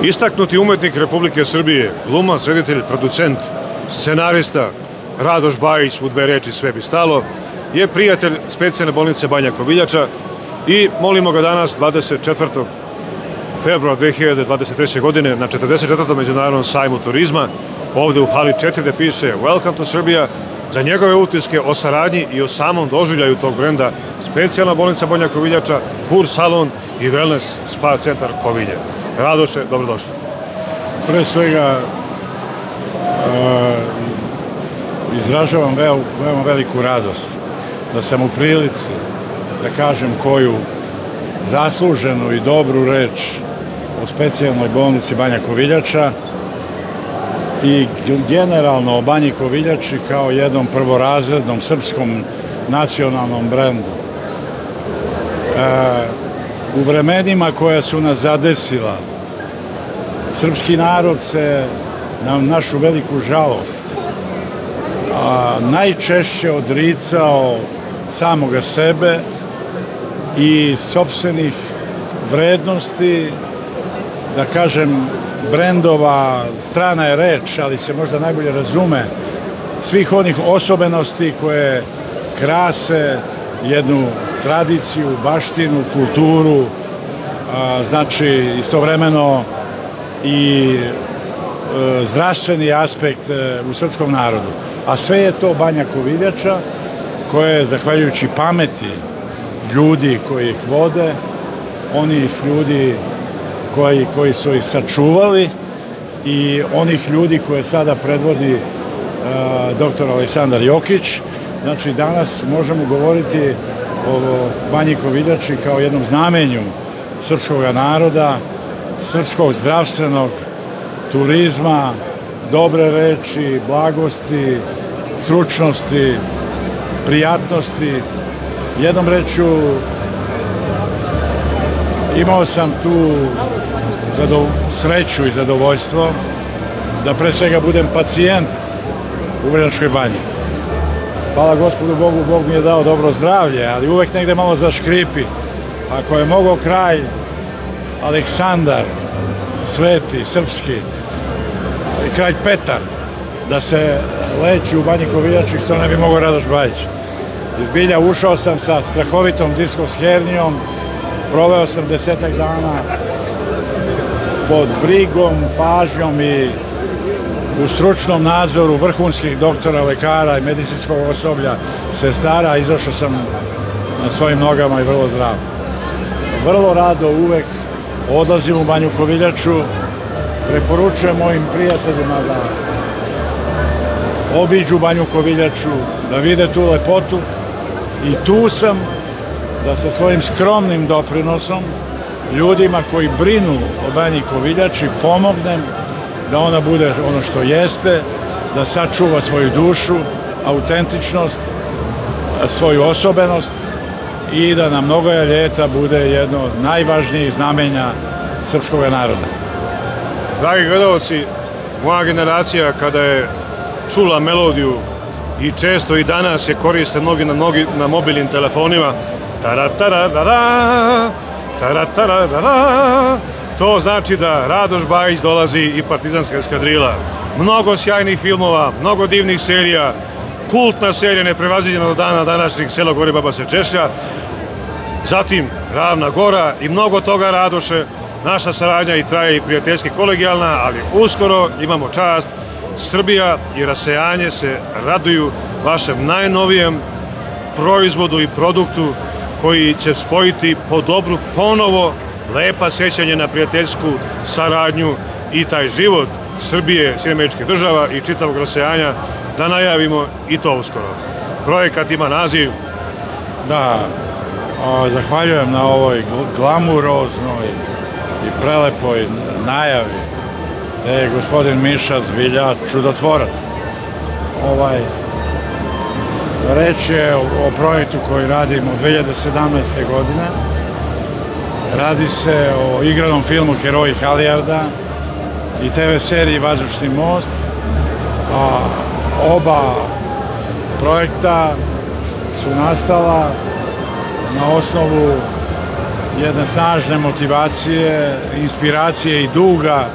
Istaknuti umetnik Republike Srbije, glumac, reditelj, producent, scenarista Radoš Bajić, u dve reči sve bi stalo, je prijatelj specijalne bolnice Banja Koviljača i molimo ga danas 24. februara 2023. godine na 44. međunarodnom sajmu turizma ovde u hali 4 gde piše Welcome to Serbia, za njegove utiske o saradnji i o samom doživljaju tog brenda specijalna bolnica Banja Koviljača, Kur salon i wellness spa centar Kovilje. Radoše, dobrodošli. Pre svega izražavam veoma veliku radost da sam u prilici da kažem koju zasluženu i dobru reč o specijalnoj bolnici Banja Koviljača i generalno o Banji Koviljači kao jednom prvorazrednom srpskom nacionalnom brendu. U vremenima koja su nas zadesila, srpski narod se, na našu veliku žalost, najčešće odricao samoga sebe i sopstvenih vrednosti, da kažem, brendova, strana je reč, ali se možda najbolje razume, svih onih osobenosti koje krase jednu tradiciju, baštinu, kulturu, znači istovremeno i zdravstveni aspekt u srpskom narodu. A sve je to Banja Koviljača, koja je, zahvaljujući pameti ljudi koji ih vode, onih ljudi koji su ih sačuvali i onih ljudi koje sada predvodi dr. Aleksandar Jokić. Znači, danas možemo govoriti o Banji Koviljači kao jednom znamenju srpskog naroda, srpskog zdravstvenog turizma, dobre reči, blagosti, stručnosti, prijatnosti. Jednom rečju, imao sam tu sreću i zadovoljstvo da pre svega budem pacijent u Vrnjačkoj banji. Hvala Gospodu Bogu, Bog mi je dao dobro zdravlje, ali uvek negde malo zaškripi. Ako je mogao kralj Aleksandar, sveti, srpski, i kralj Petar, da se leči u Banji Koviljači, što ne bi mogao Radoš Bajić. Izbilja, ušao sam sa strahovitom diskovs hernijom, proveo sam 10-ak dana pod brigom, pažnjom i u stručnom nadzoru vrhunskih doktora, lekara i medicinskog osoblja, sestara, izašao sam na svojim nogama i vrlo zdrav. Vrlo rado uvek odlazim u Banju Koviljaču, preporučujem mojim prijateljima da obiđu Banju Koviljaču, da vide tu lepotu i tu sam da sa svojim skromnim doprinosom ljudima koji brinu o Banji Koviljači pomognem da ona bude ono što jeste, da sačuva svoju dušu, autentičnost, svoju osobenost i da na mnogoja ljeta bude jedno od najvažnijih znamenja srpskog naroda. Dragi gledalci, moja generacija kada je čula melodiju i često i danas je koriste mnogi na mobilnim telefonima, taratarara, taratarara, to znači da Radoš Bajić dolazi i Partizanska eskadrila. Mnogo sjajnih filmova, mnogo divnih serija, kultna serija neprevaziđena do dana današnjih, Selo gori, baba se češlja, zatim Ravna gora i mnogo toga, Radoše. Naša saradnja i traje i prijateljski kolegijalna, ali uskoro imamo čast. Srbija i rasejanje se raduju vašem najnovijem proizvodu i produktu koji će spojiti po dobru ponovo lepa sećanje na prijateljsku saradnju i taj život Srbije, Sjedinjenih Američkih Država i čitavog rasejanja, da najavimo i to uskoro. Projekat ima naziv. Da, zahvaljujem na ovoj glamuroznoj i prelepoj najavi da je gospodin Miša zbilja čudotvorac. Reč je o projektu koji radimo 2017. godine. Radi se o igranom filmu Heroji Halijarda i TV seriji Vazdušni most. Oba projekta su nastala na osnovu jedne snažne motivacije, inspiracije i duga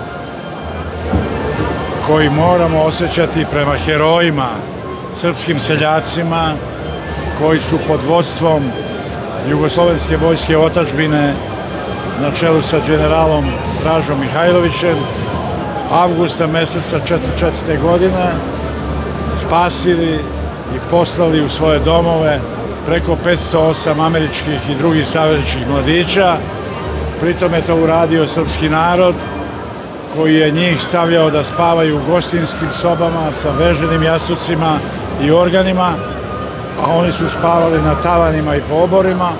koji moramo osjećati prema herojima, srpskim seljacima koji su pod vodstvom Jugoslovenske vojske otadžbine na čelu sa generalom Dražom Mihajlovićem avgusta meseca 1944. godine spasili i poslali u svoje domove preko 508 američkih i drugih savezničkih mladića. Pritom je to uradio srpski narod koji je njih stavljao da spavaju u gostinskim sobama sa veženim jastucima i organima, a oni su spavali na tavanima i po oborima.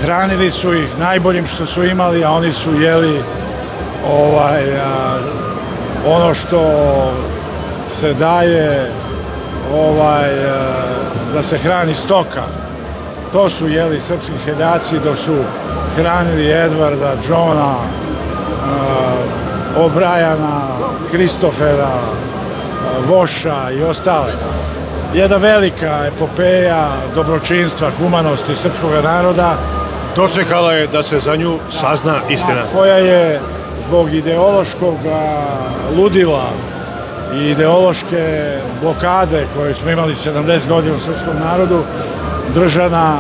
Hranili su ih najboljim što su imali, a oni su jeli ono što se daje da se hrani stoka. To su jeli srpski seljaci dok su hranili Edvarda, Johna, O'Briana, Kristofera, Voša i ostale. Jedna velika epopeja dobročinstva, humanosti srpskog naroda. Dočekala je da se za nju sazna istina. Koja je zbog ideološkog ludila i ideološke blokade koje smo imali 70 godina u srpskom narodu držana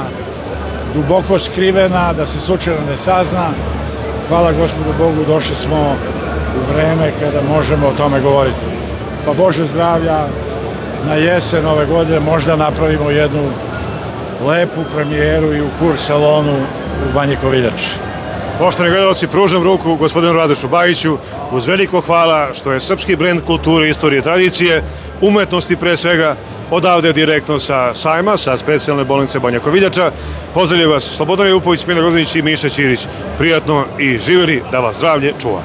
duboko skrivena, da se slučajno ne sazna. Hvala Gospodu Bogu, došli smo u vreme kada možemo o tome govoriti. Pa Bože zdravlja, na jesen ove godine možda napravimo jednu lepu premijeru i u Kur salonu u Banji Koviljači. Poštovani gledalci, pružam ruku gospodinu Radošu Bajiću uz veliko hvala što je srpski brend kulture, istorije, tradicije, umetnosti pre svega, odavde direktno sa sajma, sa specijalne bolnice Banja Koviljača. Pozdravljaju vas Slobodan Jupović, Smilja Gordanić i Miša Ćirić. Prijatno i živjeli, da vas zdravlje čuva.